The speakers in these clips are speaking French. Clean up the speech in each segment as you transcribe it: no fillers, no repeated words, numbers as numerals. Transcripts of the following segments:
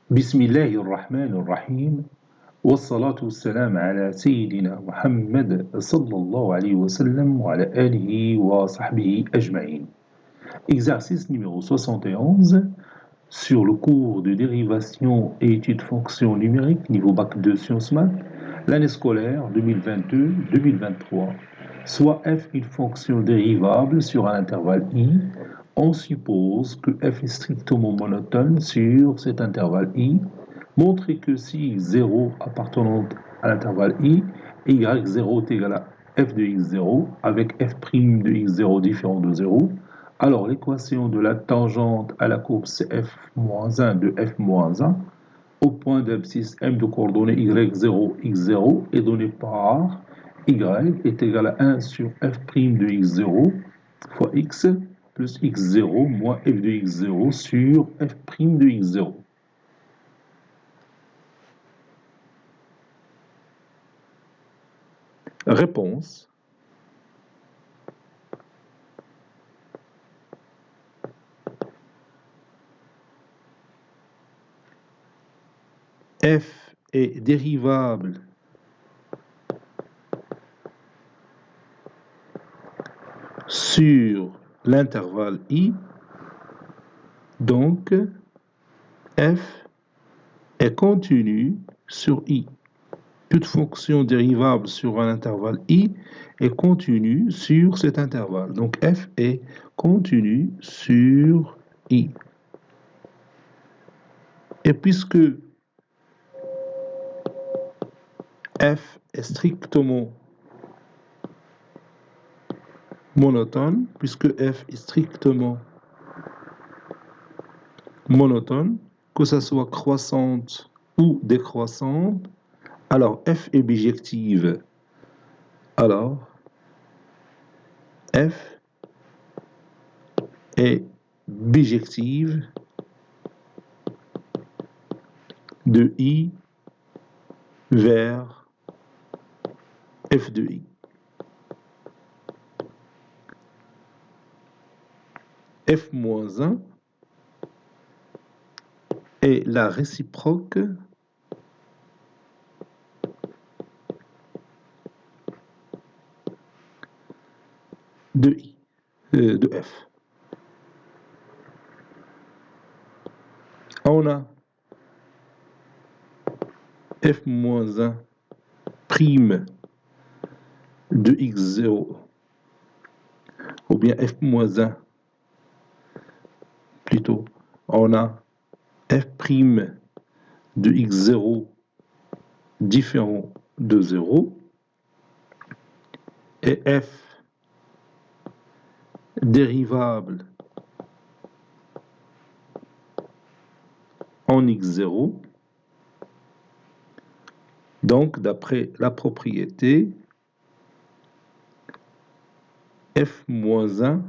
بسم الله الرحمن الرحيم والصلاة والسلام على سيدنا محمد صلى الله عليه وسلم وعلى آله وصحبه أجمعين. Exercice numéro 71 sur le cours de dérivation et études fonctions numériques niveau bac 2 sciences maths, l'année scolaire 2022-2023. Soit f une fonction dérivable sur un intervalle i, on suppose que f est strictement monotone sur cet intervalle i. Montrer que si x0 appartenant à l'intervalle i, y0 est égal à f de x0 avec f' de x0 différent de 0, alors l'équation de la tangente à la courbe cf-1 de f-1 au point d'abscisse m de coordonnées y0, x0 est donnée par y est égal à 1 sur f' de x0 fois x plus x0 moins f de x0 sur f' de x0. Réponse. F est dérivable sur l'intervalle i, donc f est continue sur i. Toute fonction dérivable sur un intervalle i est continue sur cet intervalle. Donc f est continue sur i. Et puisque f est strictement monotone, que ce soit croissante ou décroissante, alors f est bijective. Alors, f est bijective de i vers f de i. f-1 est la réciproque de f. On a f-1 prime de x0 ou bien f-1 plutôt, on a f' de x0 différent de 0 et f dérivable en x0. Donc, d'après la propriété, f-1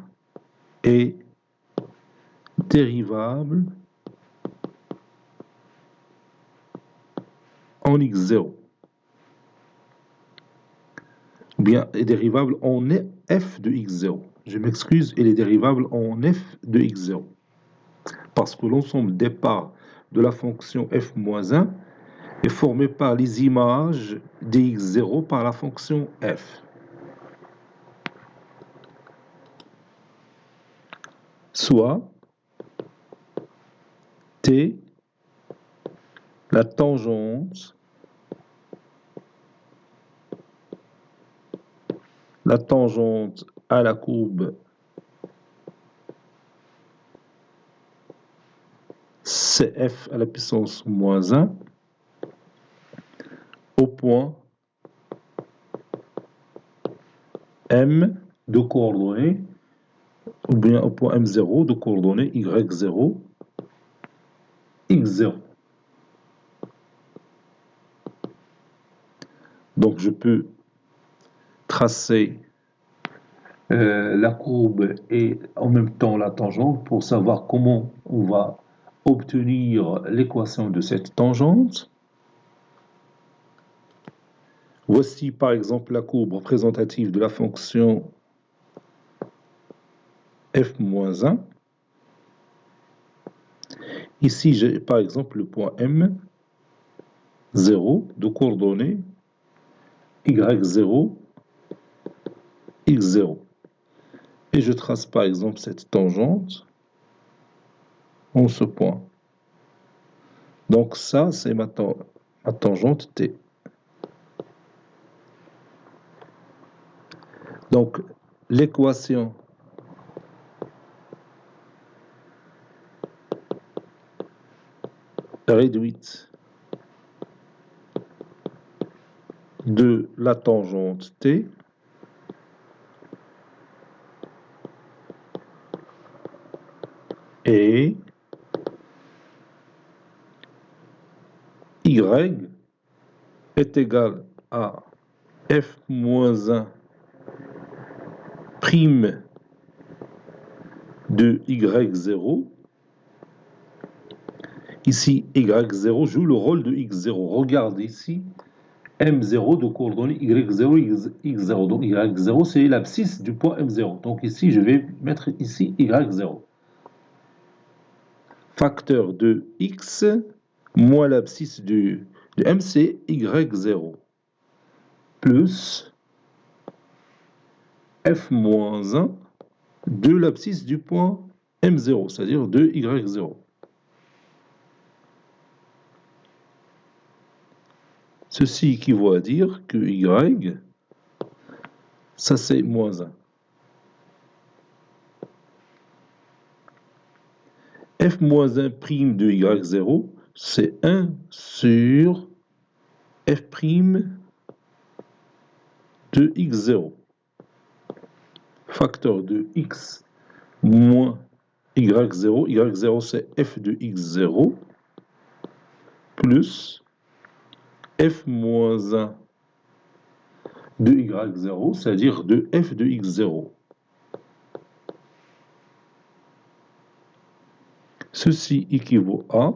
est dérivable en x0. Ou bien est dérivable en f de x0. Je m'excuse, il est dérivable en f de x0. Parce que l'ensemble des parts de la fonction f-1 est formé par les images de x0 par la fonction f. Soit t, la tangente à la courbe cf à la puissance moins 1 au point m de coordonnées, ou bien au point m0 de coordonnées y0, x0. Donc je peux tracer la courbe et en même temps la tangente pour savoir comment on va obtenir l'équation de cette tangente. Voici par exemple la courbe représentative de la fonction f-1. Ici, j'ai par exemple le point M, 0, de coordonnées Y0, X0. Et je trace par exemple cette tangente en ce point. Donc ça, c'est ma tangente T. Donc l'équation réduite de la tangente T est Y est égal à F moins 1 prime de Y0. Ici, Y0 joue le rôle de X0. Regarde ici, M0 de coordonnées Y0, X0. Donc Y0, c'est l'abscisse du point M0. Donc ici, je vais mettre ici Y0. Facteur de X moins l'abscisse de M, c'est Y0. Plus F moins 1 de l'abscisse du point M0, c'est-à-dire de Y0. Ceci équivaut à dire que Y, ça c'est moins 1. F moins 1 prime de Y0, c'est 1 sur F prime de X0. Facteur de X moins Y0. Y0 c'est F de X0 plus F moins 1 de Y0, c'est-à-dire de F de X0. Ceci équivaut à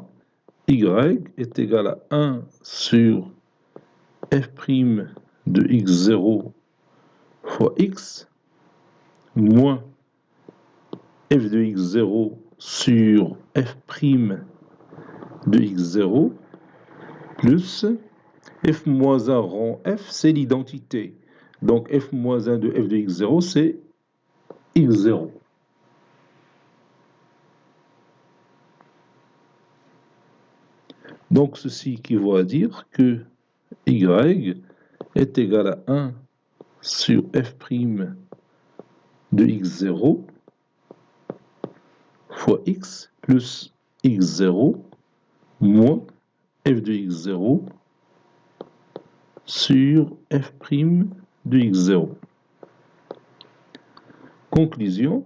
Y est égal à 1 sur F' de X0 fois X moins F de X0 sur F' de X0 plus F moins 1 rend F, c'est l'identité. Donc F moins 1 de F de X0, c'est X0. Donc ceci équivaut à dire que Y est égal à 1 sur F' de X0 fois X plus X0 moins F de X0 sur F' de X0. Conclusion,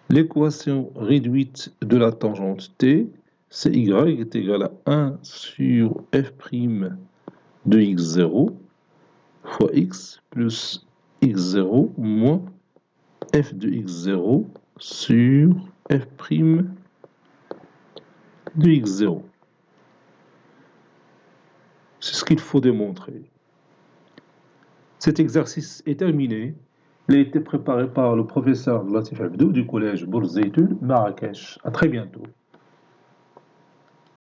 l'équation réduite de la tangente T, c'est Y est égal à 1 sur F' de X0 fois X plus X0 moins F de X0 sur F' de X0. C'est ce qu'il faut démontrer. Cet exercice est terminé. Il a été préparé par le professeur Latif Abdou du collège Bourzeitoun, Marrakech. À très bientôt.